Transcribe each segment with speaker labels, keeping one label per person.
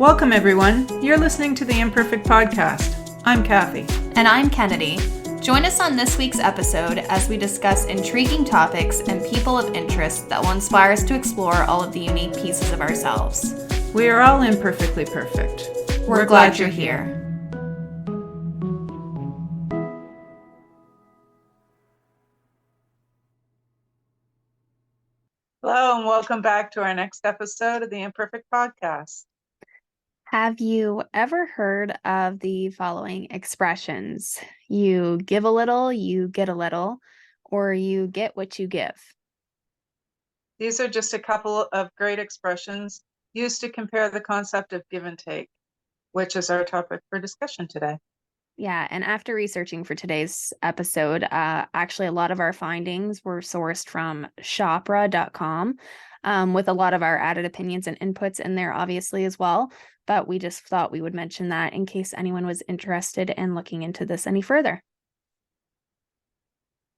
Speaker 1: Welcome, everyone. You're listening to the ImPerfect Podcast. I'm Kathy.
Speaker 2: And I'm Kennedy. Join us on this week's episode as we discuss intriguing topics and people of interest that will inspire us to explore all of the unique pieces of ourselves.
Speaker 1: We are all imperfectly perfect.
Speaker 2: We're glad you're here.
Speaker 1: Hello, and welcome back to our next episode of the ImPerfect Podcast.
Speaker 2: Have you ever heard of the following expressions? You give a little, you get a little, or you get what you give.
Speaker 1: These are just a couple of great expressions used to compare the concept of give and take, which is our topic for discussion today.
Speaker 2: Yeah, and after researching for today's episode, actually a lot of our findings were sourced from shopra.com, with a lot of our added opinions and inputs in there, obviously, as well. But we just thought we would mention that in case anyone was interested in looking into this any further.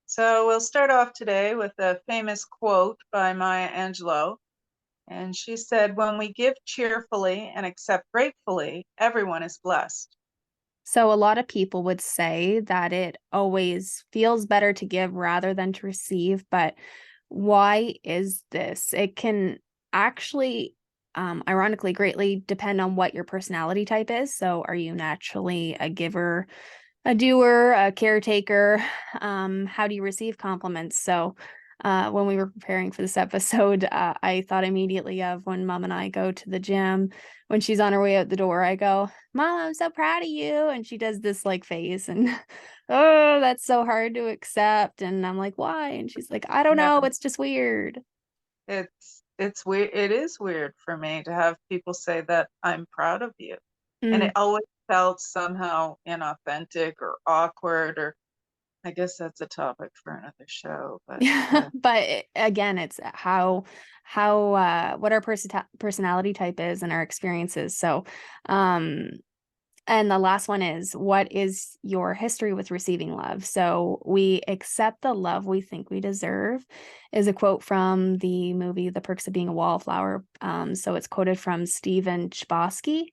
Speaker 1: So we'll start off today with a famous quote by Maya Angelou. And she said, "When we give cheerfully and accept gratefully, everyone is blessed."
Speaker 2: So a lot of people would say that it always feels better to give rather than to receive, but why is this? It can actually, ironically, greatly depend on what your personality type is. So are you naturally a giver, a doer, a caretaker? How do you receive compliments? So when we were preparing for this episode, I thought immediately of when Mom and I go to the gym. When she's on her way out the door, I go, "Mom, I'm so proud of you." And she does this like face and, "Oh, that's so hard to accept." And I'm like, "Why?" And she's like, "I don't
Speaker 1: Yeah,
Speaker 2: know. It's just weird."
Speaker 1: it's weird. It is weird for me to have people say that I'm proud of you. And it
Speaker 2: Mm.
Speaker 1: always felt somehow inauthentic or awkward, or I guess that's a topic for another show. But
Speaker 2: But again, it's what our personality type is and our experiences. So, um, and the last one is, what is your history with receiving love? So we accept the love we think we deserve is a quote from the movie The Perks of Being a Wallflower. So it's quoted from Stephen Chbosky.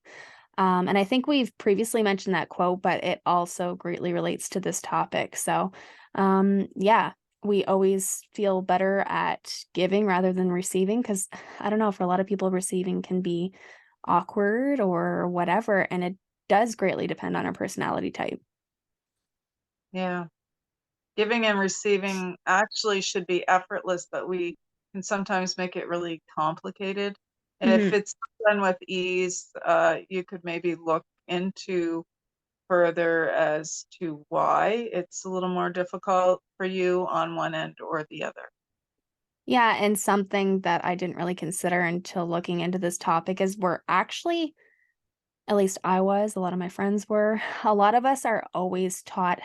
Speaker 2: And I think we've previously mentioned that quote, but it also greatly relates to this topic. So, yeah, we always feel better at giving rather than receiving because I don't know, for a lot of people, receiving can be awkward or whatever. And it does greatly depend on our personality type.
Speaker 1: yeah, giving and receiving actually should be effortless, but we can sometimes make it really complicated. If
Speaker 2: Hmm.
Speaker 1: it's done with ease, you could maybe look into further as to why it's a little more difficult for you on one end or the other.
Speaker 2: Yeah. And something that I didn't really consider until looking into this topic is we're actually, at least I was, a lot of my friends were, a lot of us are always taught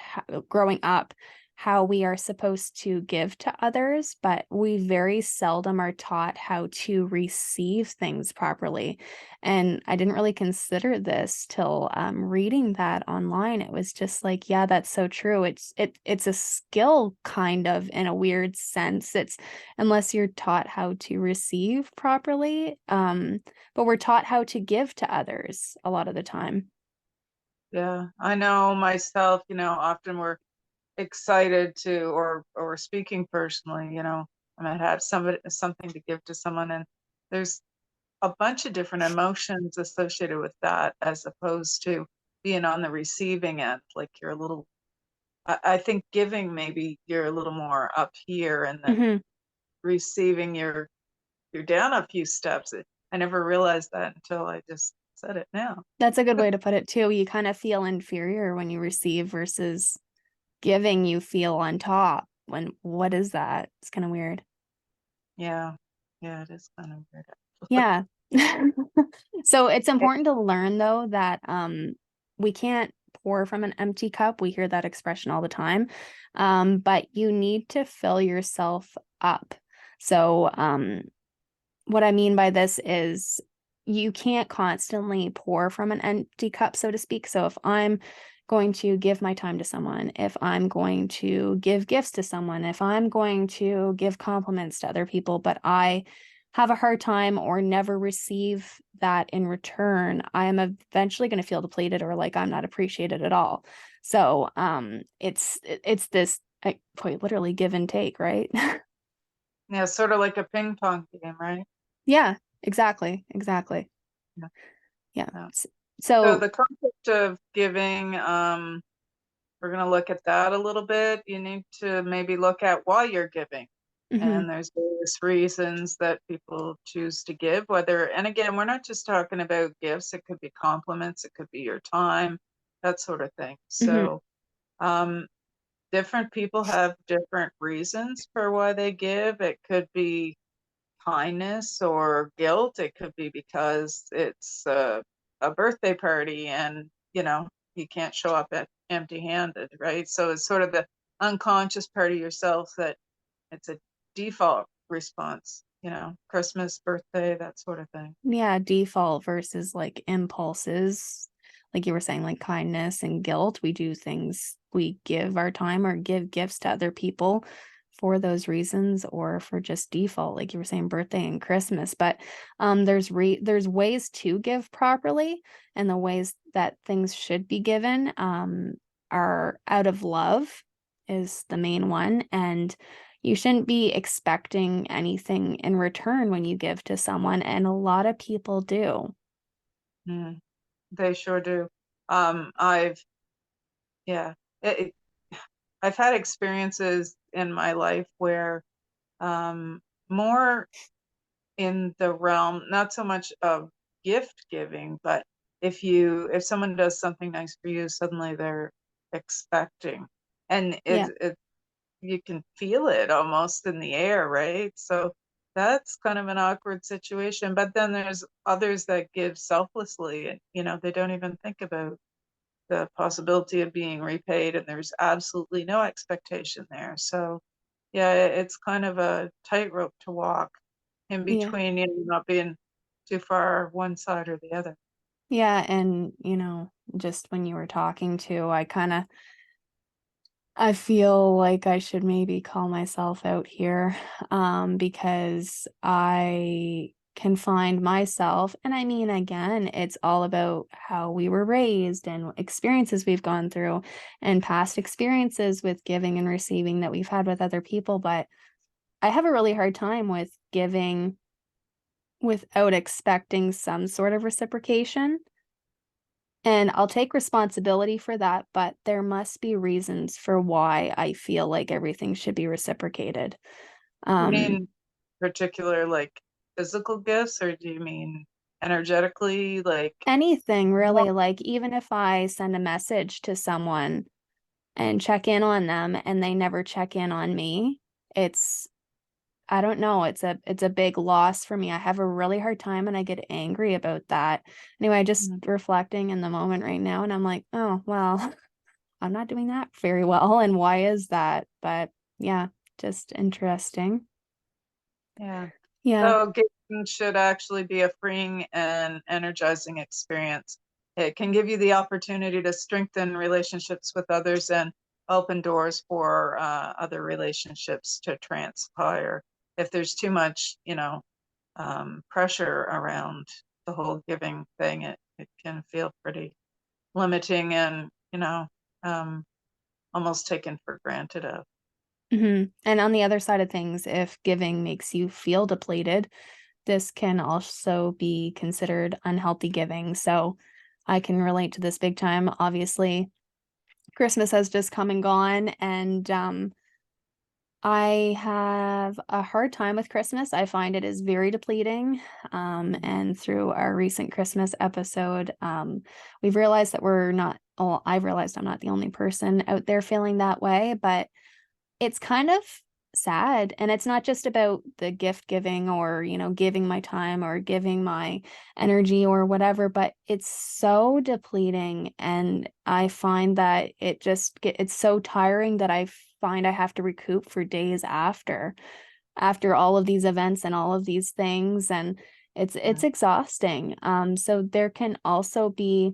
Speaker 2: growing up how we are supposed to give to others, but we very seldom are taught how to receive things properly. And I didn't really consider this till reading that online. It was just like, yeah, that's so true. It's a skill kind of in a weird sense. It's unless you're taught how to receive properly. But we're taught how to give to others a lot of the time.
Speaker 1: Yeah, I know myself, often we're excited to, or speaking personally, I might have something to give to someone, and there's a bunch of different emotions associated with that as opposed to being on the receiving end. Like you're a little, I think giving, maybe you're a little more up here, and then
Speaker 2: Mhm.
Speaker 1: receiving, you're down a few steps. I never realized that until I just said it now.
Speaker 2: That's a good way to put it too. You kind of feel inferior when you receive versus giving, you feel on top. When what is that? It's kind of weird.
Speaker 1: Yeah. Yeah, it is kind of weird, actually.
Speaker 2: Yeah. So it's important to learn though that we can't pour from an empty cup. We hear that expression all the time. But you need to fill yourself up. So what I mean by this is you can't constantly pour from an empty cup, so to speak. So if I'm going to give my time to someone, if I'm going to give gifts to someone, if I'm going to give compliments to other people, but I have a hard time or never receive that in return, I am eventually going to feel depleted or like I'm not appreciated at all. So it's this quite literally give and take, right?
Speaker 1: Yeah, sort of like a ping pong game, right?
Speaker 2: Yeah, exactly. Exactly.
Speaker 1: Yeah.
Speaker 2: Yeah.
Speaker 1: Yeah. So
Speaker 2: So,
Speaker 1: the concept of giving, we're going to look at that a little bit. You need to maybe look at why you're giving.
Speaker 2: mhm,
Speaker 1: And there's various reasons that people choose to give, whether, and again, we're not just talking about gifts, it could be compliments, it could be your time, that sort of thing.
Speaker 2: mhm,
Speaker 1: So, different people have different reasons for why they give. It could be kindness or guilt. It could be because it's a birthday party and, you can't show up empty handed, right? So it's sort of the unconscious part of yourself that it's a default response, Christmas, birthday, that sort of thing.
Speaker 2: yeah, default versus like impulses. Like you were saying, like kindness and guilt. We do things, we give our time or give gifts to other people for those reasons or for just default, like you were saying, birthday and Christmas. But there's ways to give properly, and the ways that things should be given are out of love is the main one. And you shouldn't be expecting anything in return when you give to someone, and a lot of people do.
Speaker 1: Mm, they sure do. I've, yeah, it, it- I've had experiences in my life where um, more in the realm, not so much of gift giving, but if someone does something nice for you, suddenly they're expecting, and
Speaker 2: Yeah.
Speaker 1: it you can feel it almost in the air, right? So that's kind of an awkward situation. But then there's others that give selflessly, and they don't even think about the possibility of being repaid, and there's absolutely no expectation there. So yeah, it's kind of a tightrope to walk in
Speaker 2: Yeah.
Speaker 1: between, not being too far one side or the other.
Speaker 2: Yeah. And, just when you were talking to, I feel like I should maybe call myself out here, because I can find myself, and I mean, again, it's all about how we were raised and experiences we've gone through and past experiences with giving and receiving that we've had with other people. But I have a really hard time with giving without expecting some sort of reciprocation. And I'll take responsibility for that, but there must be reasons for why I feel like everything should be reciprocated.
Speaker 1: You
Speaker 2: Um,
Speaker 1: mean particular like physical gifts, or do you mean energetically, like?
Speaker 2: Anything
Speaker 1: Yeah.
Speaker 2: really, like even if I send a message to someone and check in on them and they never check in on me, it's I don't know, it's a big loss for me. I have a really hard time and I get angry about that. Anyway, just
Speaker 1: Mm,
Speaker 2: reflecting in the moment right now and I'm like, "Oh, well, I'm not doing that very well, and why is that?" But yeah, just interesting.
Speaker 1: yeah.
Speaker 2: Yeah.
Speaker 1: So giving should actually be a freeing and energizing experience. It can give you the opportunity to strengthen relationships with others and open doors for other relationships to transpire. If there's too much, pressure around the whole giving thing, it can feel pretty limiting and, um, almost taken for granted of.
Speaker 2: And on the other side of things, if giving makes you feel depleted, this can also be considered unhealthy giving. So I can relate to this big time. Obviously, Christmas has just come and gone, and I have a hard time with Christmas. I find it is very depleting. And through our recent Christmas episode, we've realized that we're not, well, I've realized I'm not the only person out there feeling that way, but it's kind of sad. And it's not just about the gift giving or, giving my time or giving my energy or whatever, but it's so depleting. And I find that it's so tiring that I find I have to recoup for days after all of these events and all of these things. And it's
Speaker 1: Yeah.
Speaker 2: exhausting. So there can also be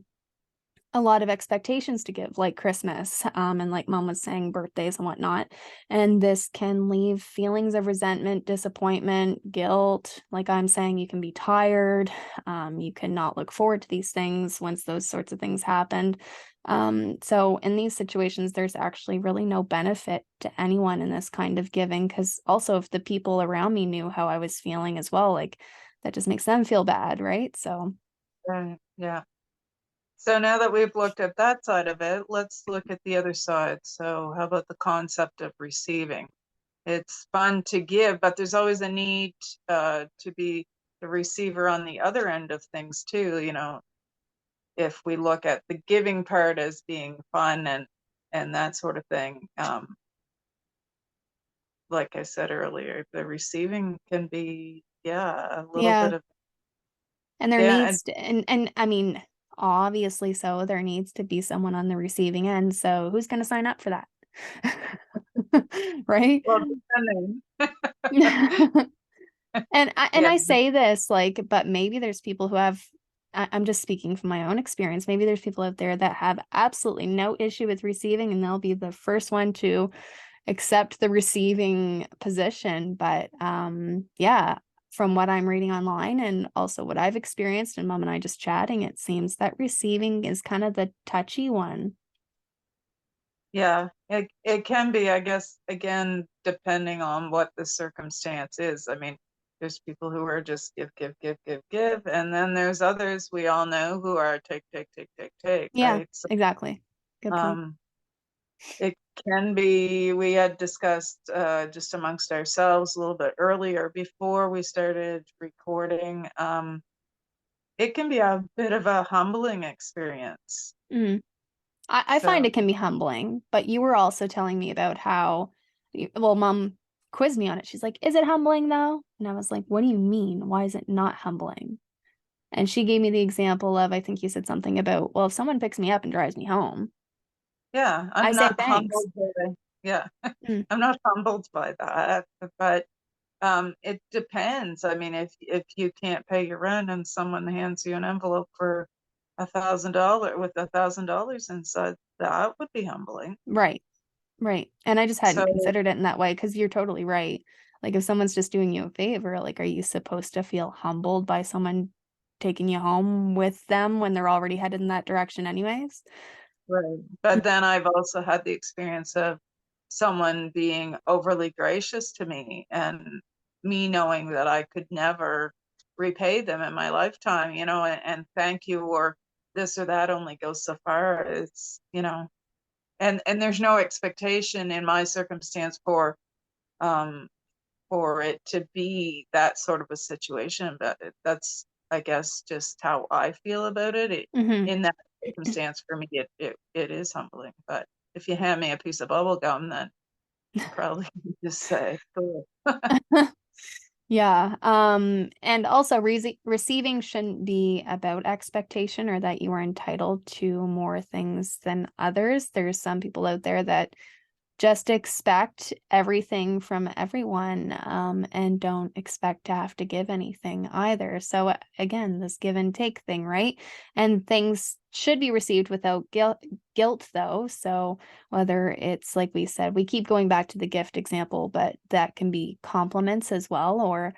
Speaker 2: a lot of expectations to give, like Christmas, and like mom was saying, birthdays and whatnot. And this can leave feelings of resentment, disappointment, guilt. Like I'm saying, you can be tired. You cannot look forward to these things once those sorts of things happened. So in these situations, there's actually really no benefit to anyone in this kind of giving, because also if the people around me knew how I was feeling as well, like that just makes them feel bad, right? So
Speaker 1: Right. Yeah. So now that we've looked at that side of it, let's look at the other side. So how about the concept of receiving? It's fun to give, but there's always a need to be the receiver on the other end of things too. If we look at the giving part as being fun and that sort of thing, like I said earlier, the receiving can be, yeah, a little
Speaker 2: yeah.
Speaker 1: bit of,
Speaker 2: And there
Speaker 1: yeah, and
Speaker 2: needs to, and I mean, obviously so, there needs to be someone on the receiving end. So who's going to sign up for that? Right?
Speaker 1: well, depending.
Speaker 2: And
Speaker 1: Yeah,
Speaker 2: I say this like, but maybe there's people who have, I'm just speaking from my own experience. Maybe there's people out there that have absolutely no issue with receiving, and they'll be the first one to accept the receiving position. But yeah, from what I'm reading online and also what I've experienced and mom and I just chatting, it seems that receiving is kind of the touchy one.
Speaker 1: yeah, it can be, I guess, again, depending on what the circumstance is. I mean, there's people who are just give, give, give, give, give, and then there's others we all know who are take, take, take, take, take,
Speaker 2: Yeah,
Speaker 1: right? So,
Speaker 2: exactly. Good point.
Speaker 1: um, it can be, we had discussed just amongst ourselves a little bit earlier before we started recording. It can be a bit of a humbling experience.
Speaker 2: Mhm. I find
Speaker 1: So,
Speaker 2: it can be humbling, but you were also telling me about how, well, mom quizzed me on it. She's like, is it humbling though? And I was like, what do you mean? Why is it not humbling? And she gave me the example of, I think you said something about, well, if someone picks me up and drives me home,
Speaker 1: yeah,
Speaker 2: I
Speaker 1: I'm
Speaker 2: say
Speaker 1: not
Speaker 2: thanks.
Speaker 1: humbled by, yeah,
Speaker 2: Mm,
Speaker 1: I'm not humbled by that, but it depends. I mean, if you can't pay your rent and someone hands you an envelope for $1,000 with $1,000 inside, that would be humbling.
Speaker 2: right, right. And I just hadn't
Speaker 1: So,
Speaker 2: considered it in that way because you're totally right. Like if someone's just doing you a favor, like, are you supposed to feel humbled by someone taking you home with them when they're already headed in that direction anyways?
Speaker 1: right. But then I've also had the experience of someone being overly gracious to me and me knowing that I could never repay them in my lifetime, and thank you or this or that only goes so far. And there's no expectation in my circumstance um for it to be that sort of a situation, but that's, I guess, just how I feel about it.
Speaker 2: Hmm.
Speaker 1: In that circumstance, for me, it is humbling. But if you hand me a piece of bubble gum, then I probably just say, "Cool."
Speaker 2: Yeah. And also receiving shouldn't be about expectation or that you are entitled to more things than others. There's some people out there that just expect everything from everyone, and don't expect to have to give anything either. So again, this give and take thing, right? And things should be received without guilt though. So whether it's like we said, we keep going back to the gift example, but that can be compliments as well, or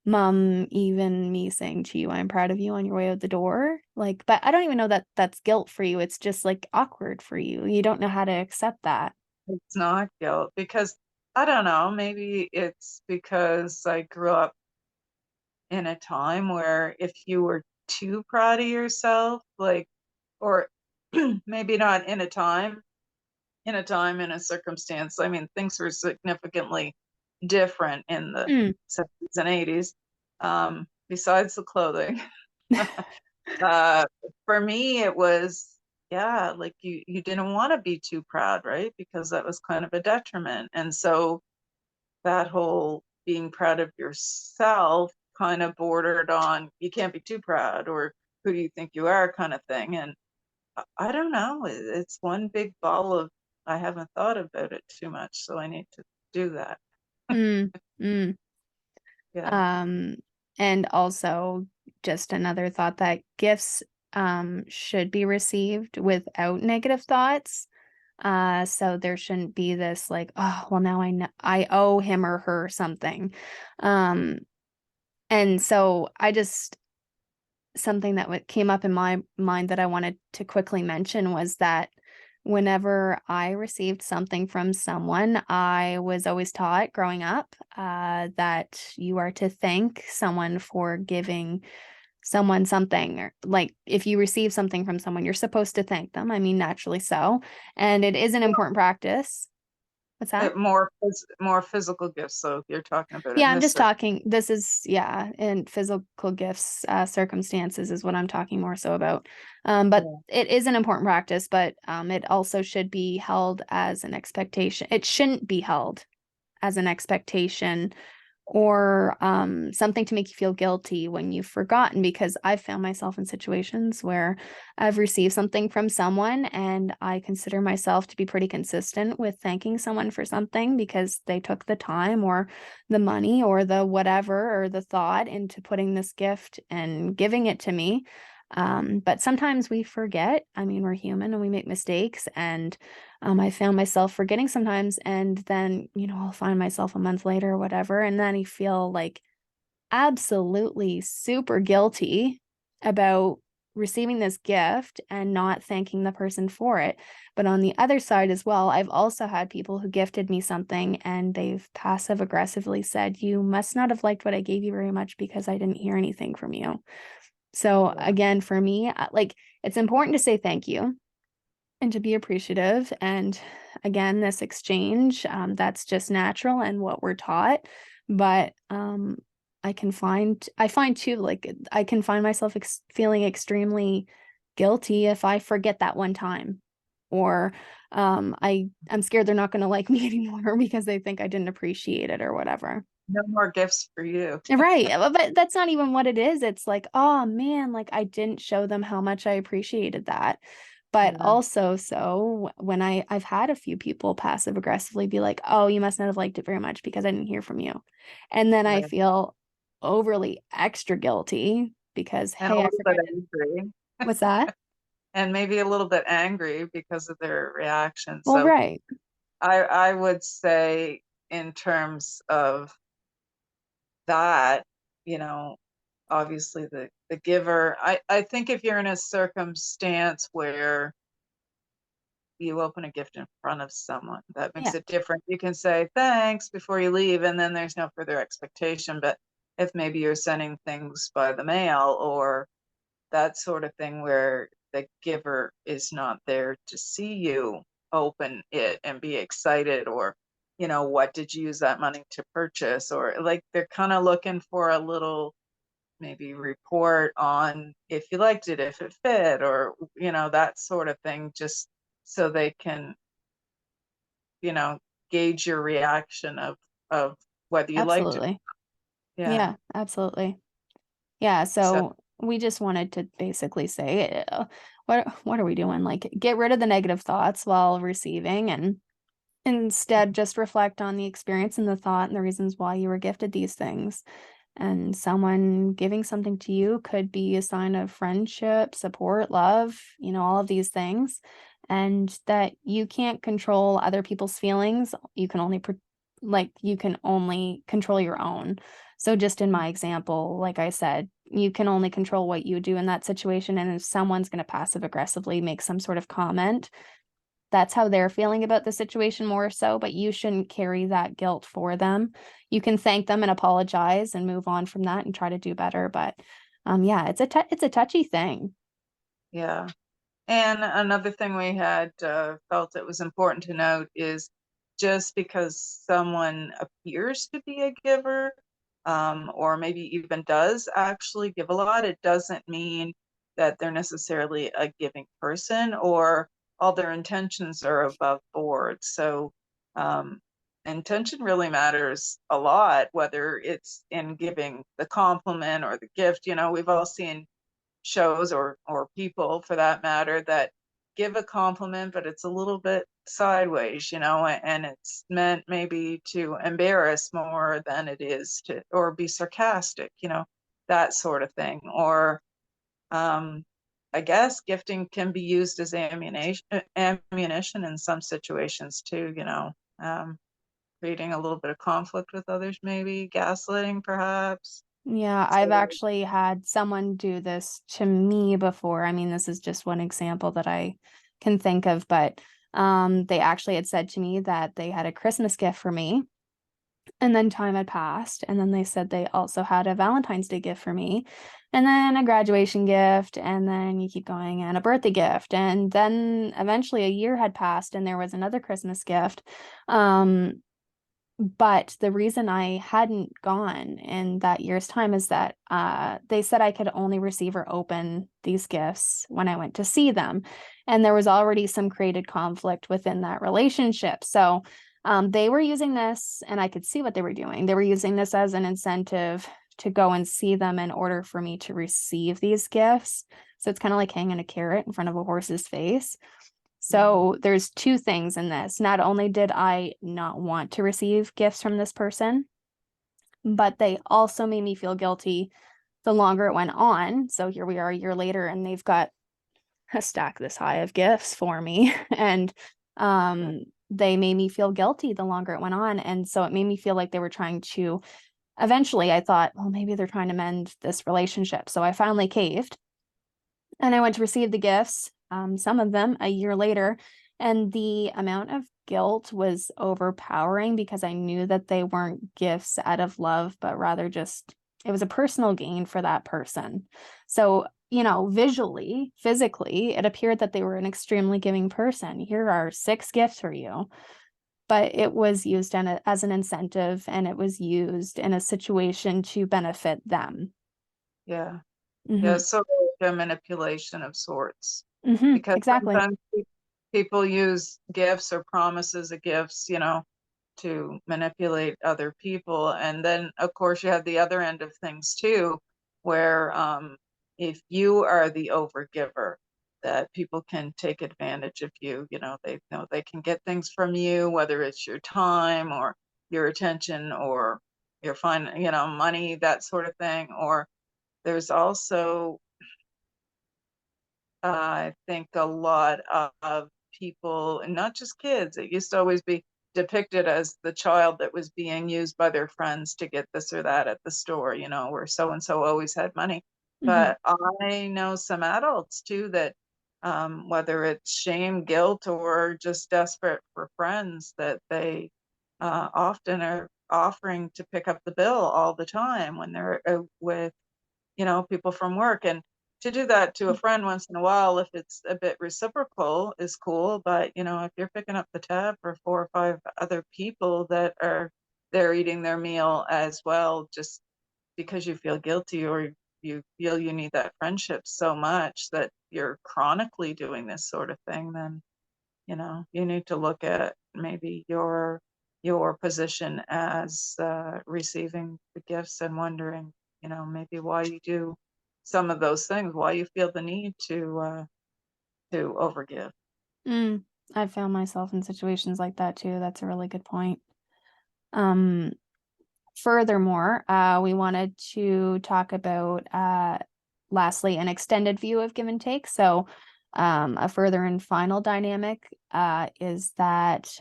Speaker 2: mom, even me saying to you, I'm proud of you on your way out the door. Like, but I don't even know that that's guilt for you. It's just like awkward for you. You don't know how to accept that.
Speaker 1: It's not guilt because I don't know, maybe it's because I grew up in a time where if you were too proud of yourself, like, or maybe not in a circumstance. I mean, things were significantly different in the
Speaker 2: Mm.
Speaker 1: 70s and 80s, besides the clothing. Uh, for me, it was, yeah, like you didn't want to be too proud, right? Because that was kind of a detriment. And so that whole being proud of yourself kind of bordered on you can't be too proud or who do you think you are kind of thing. And I don't know. It's one big ball of I haven't thought about it too much, so I need to do that.
Speaker 2: Mm. Mm.
Speaker 1: Yeah.
Speaker 2: Um, and also just another thought that gifts should be received without negative thoughts. So there shouldn't be this like, oh, well, now I know I owe him or her something. And so something that came up in my mind that I wanted to quickly mention was that whenever I received something from someone, I was always taught growing up that you are to thank someone for giving someone something, or like if you receive something from someone, you're supposed to thank them. I mean, naturally so. And it is an important practice. What's that?
Speaker 1: More physical gifts. So you're talking about
Speaker 2: Yeah,
Speaker 1: in
Speaker 2: I'm
Speaker 1: this
Speaker 2: just talking, this is, yeah, in physical gifts, circumstances is what I'm talking more so about. But it is an important practice, but it also should be held as an expectation. It shouldn't be held as an expectation or something to make you feel guilty when you've forgotten, because I've found myself in situations where I've received something from someone and I consider myself to be pretty consistent with thanking someone for something because they took the time or the money or the whatever or the thought into putting this gift and giving it to me. But sometimes we forget. I mean, we're human and we make mistakes, and I found myself forgetting sometimes, and then, I'll find myself a month later or whatever, and then I feel like absolutely super guilty about receiving this gift and not thanking the person for it. But on the other side as well, I've also had people who gifted me something and they've passive aggressively said, "You must not have liked what I gave you very much because I didn't hear anything from you." So again, for me, like, it's important to say thank you and to be appreciative. And again, this exchange, that's just natural and what we're taught. But I find too, like, I can find myself feeling extremely guilty if I forget that one time, or I'm scared they're not going to like me anymore because they think I didn't appreciate it or whatever.
Speaker 1: No more gifts for you.
Speaker 2: Right. But that's not even what it is. It's like, oh man, like I didn't show them how much I appreciated that. But
Speaker 1: Yeah.
Speaker 2: also, so when I've had a few people passive aggressively be like, "Oh, you must not have liked it very much because I didn't hear from you." And then I
Speaker 1: Right.
Speaker 2: feel overly extra guilty because,
Speaker 1: And a
Speaker 2: hey, I
Speaker 1: little bit
Speaker 2: forgot to.
Speaker 1: angry.
Speaker 2: What's that?
Speaker 1: And maybe a little bit angry because of their reaction.
Speaker 2: Well,
Speaker 1: So
Speaker 2: right.
Speaker 1: I would say in terms of that, you know, obviously the giver, I think if you're in a circumstance where you open a gift in front of someone, that makes
Speaker 2: Yeah,
Speaker 1: it different. You can say thanks before you leave, and then there's no further expectation. But if maybe you're sending things by the mail or that sort of thing where the giver is not there to see you open it and be excited, or what did you use that money to purchase, or like they're kind of looking for a little maybe report on if you liked it, if it fit, or that sort of thing, just so they can you know gauge your reaction of whether you liked it.
Speaker 2: absolutely.
Speaker 1: Yeah.
Speaker 2: Yeah, absolutely. Yeah,
Speaker 1: So
Speaker 2: so we just wanted to basically say, what are we doing? Like, get rid of the negative thoughts while receiving, and instead just reflect on the experience and the thought and the reasons why you were gifted these things. And someone giving something to you could be a sign of friendship, support, love, all of these things. And that you can't control other people's feelings. You can only you can only control your own. So just in my example, like I said, you can only control what you do in that situation. And if someone's going to passive aggressively make some sort of comment, that's how they're feeling about the situation more so, but you shouldn't carry that guilt for them. You can thank them and apologize and move on from that and try to do better. But yeah, it's a touchy thing.
Speaker 1: yeah. And another thing we had felt it was important to note is just because someone appears to be a giver, or maybe even does actually give a lot, it doesn't mean that they're necessarily a giving person or all their intentions are above board. So um, intention really matters a lot, whether it's in giving the compliment or the gift. We've all seen shows or people for that matter that give a compliment, but it's a little bit sideways, and it's meant maybe to embarrass more than it is to, or be sarcastic, that sort of thing. Or I guess gifting can be used as ammunition in some situations too, creating a little bit of conflict with others, maybe gaslighting perhaps.
Speaker 2: Yeah, I've
Speaker 1: So,
Speaker 2: actually had someone do this to me before. I mean, this is just one example that I can think of, but they actually had said to me that they had a Christmas gift for me, and then time had passed, and then they said they also had a Valentine's Day gift for me, and then a graduation gift, and then you keep going, and a birthday gift, and then eventually a year had passed, and there was another Christmas gift. But the reason I hadn't gone in that year's time is that they said I could only receive or open these gifts when I went to see them. And there was already some created conflict within that relationship. So they were using this, and I could see what they were doing. They were using this as an incentive to go and see them in order for me to receive these gifts. So it's kind of like hanging a carrot in front of a horse's face. So there's two things in this. Not only did I not want to receive gifts from this person, but they also made me feel guilty the longer it went on. So here we are a year later, and they've got a stack this high of gifts for me. And they made me feel guilty the longer it went on. And so it made me feel like they were trying to, eventually I thought, well, maybe they're trying to mend this relationship. So I finally caved, and I went to receive the gifts, some of them a year later, and the amount of guilt was overpowering because I knew that they weren't gifts out of love, but rather just it was a personal gain for that person. So, visually, physically, it appeared that they were an extremely giving person. Here are 6 gifts for you. But it was used as an incentive, and it was used in a situation to benefit them.
Speaker 1: yeah. Yeah,
Speaker 2: Hmm.
Speaker 1: so like a manipulation of sorts.
Speaker 2: Hmm.
Speaker 1: Because
Speaker 2: Exactly.
Speaker 1: sometimes people use gifts or promises of gifts, to manipulate other people. And then, of course, you have the other end of things too, where if you are the overgiver, that people can take advantage of you. They know they can get things from you, whether it's your time or your attention or your money, that sort of thing. Or there's also I think a lot of people, and not just kids, it used to always be depicted as the child that was being used by their friends to get this or that at the store, where so and so always had money.
Speaker 2: Hmm.
Speaker 1: But I know some adults too that, whether it's shame, guilt, or just desperate for friends, that they often are offering to pick up the bill all the time when they're with people from work. And to do that to a friend once in a while, if it's a bit reciprocal, is cool. But, if you're picking up the tab for 4 or 5 other people that are there eating their meal as well, just because you feel guilty or you feel you need that friendship so much that you're chronically doing this sort of thing, then, you need to look at maybe your position as receiving the gifts and wondering, maybe why you do some of those things, why you feel the need to overgive.
Speaker 2: Mm, I've found myself in situations like that too. That's a really good point. Um, Furthermore, we wanted to talk about, lastly, an extended view of give and take. So, a further and final dynamic is that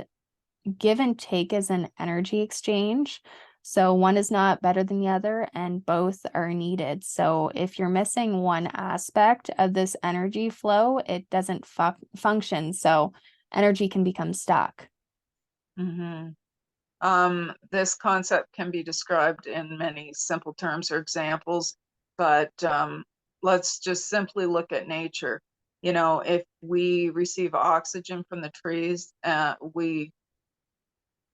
Speaker 2: give and take is an energy exchange. So one is not better than the other, and both are needed. So if you're missing one aspect of this energy flow, it doesn't function. So energy can become stuck.
Speaker 1: Hmm. This concept can be described in many simple terms or examples, but let's just simply look at nature. If we receive oxygen from the trees, we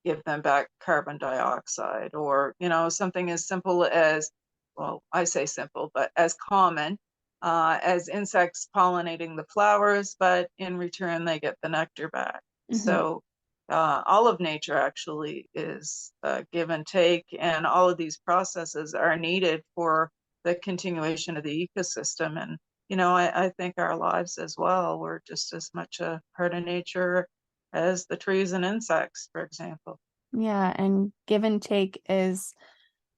Speaker 1: give them back carbon dioxide, or something as simple as, well, I say simple, but as common as insects pollinating the flowers, but in return they get the nectar back.
Speaker 2: Hmm.
Speaker 1: So all of nature actually is give and take, and all of these processes are needed for the continuation of the ecosystem. And I think our lives as well, we're just as much a part of nature as the trees and insects, for example.
Speaker 2: Yeah, and give and take is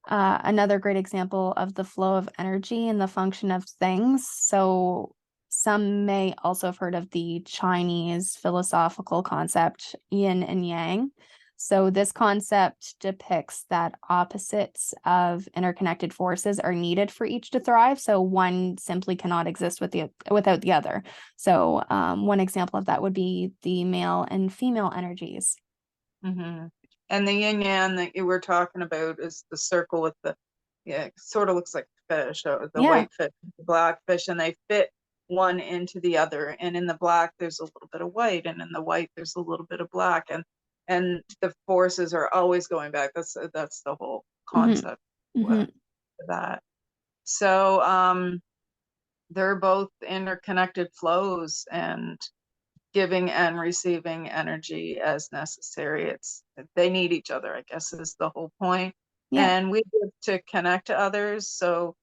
Speaker 2: another great example of the flow of energy and the function of things. So Some may also have heard of the Chinese philosophical concept yin and yang. So this concept depicts that opposites of interconnected forces are needed for each to thrive. So one simply cannot exist without the other. So one example of that would be the male and female energies.
Speaker 1: Mm-hmm. And the yin yang that you were talking about is the circle with it sort of looks like fish, or the white fish, the black fish, and they fit one into the other. And in the black, there's a little bit of white, and in the white, there's a little bit of black, and the forces are always going back. That's the whole concept of that. So they're both interconnected flows, and giving and receiving energy as necessary. They need each other, I guess, is the whole point.
Speaker 2: Yeah.
Speaker 1: And we give to connect to others. So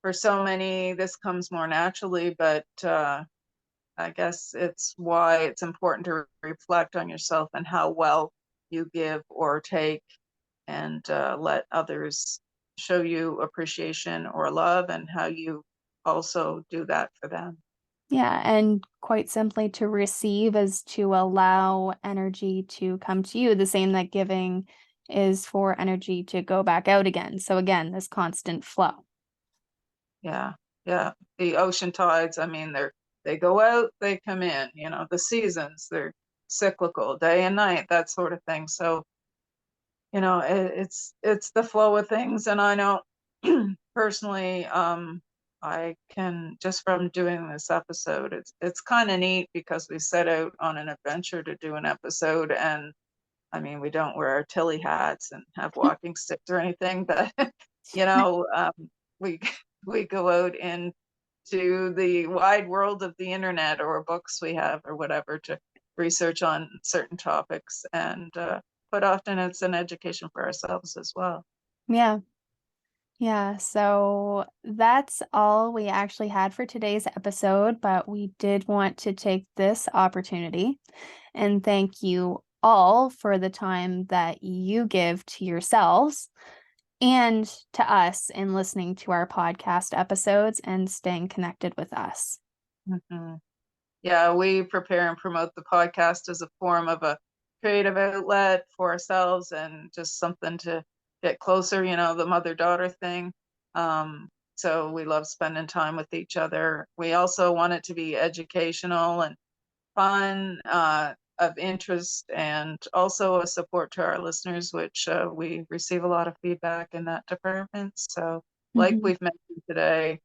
Speaker 1: for so many, this comes more naturally, but I guess it's why it's important to reflect on yourself and how well you give or take, and let others show you appreciation or love, and how you also do that for them.
Speaker 2: Yeah, and quite simply, to receive is to allow energy to come to you, the same that giving is for energy to go back out again. So again, this constant flow.
Speaker 1: Yeah, yeah. The ocean tides, I mean, they go out, they come in, the seasons, they're cyclical, day and night, that sort of thing. So, it's the flow of things. And I know personally, I can, just from doing this episode, it's kind of neat because we set out on an adventure to do an episode, and I mean, we don't wear our Tilly hats and have walking sticks or anything, but we we go out into the wide world of the internet, or books we have or whatever, to research on certain topics, and but often it's an education for ourselves as well.
Speaker 2: Yeah. Yeah, so that's all we actually had for today's episode, but we did want to take this opportunity and thank you all for the time that you give to yourselves and to us in listening to our podcast episodes and staying connected with us.
Speaker 1: Mm-hmm. Yeah, we prepare and promote the podcast as a form of a creative outlet for ourselves, and just something to get closer, the mother-daughter thing. So we love spending time with each other. We also want it to be educational and fun, of interest, and also a support to our listeners, which we receive a lot of feedback in that department. So like we've mentioned today,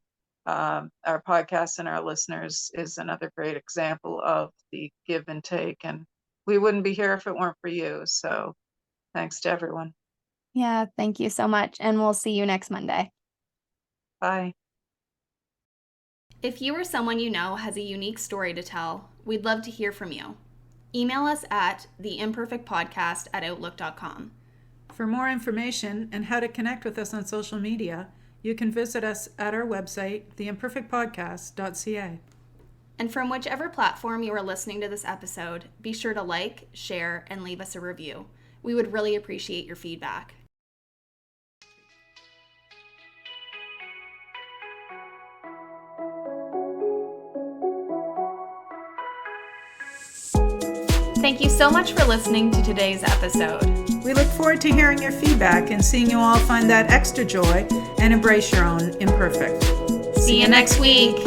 Speaker 1: our podcast and our listeners is another great example of the give and take, and we wouldn't be here if it weren't for you. So thanks to everyone.
Speaker 2: Yeah, thank you so much, and we'll see you next Monday.
Speaker 1: Bye.
Speaker 2: If you or someone you know has a unique story to tell, we'd love to hear from you. Email us at theimperfectpodcast@outlook.com.
Speaker 3: For more information and how to connect with us on social media, you can visit us at our website, theimperfectpodcast.ca.
Speaker 2: And from whichever platform you are listening to this episode, be sure to like, share, and leave us a review. We would really appreciate your feedback. Thank you so much for listening to today's episode.
Speaker 3: We look forward to hearing your feedback and seeing you all find that extra joy and embrace your own imperfect.
Speaker 2: See you next week.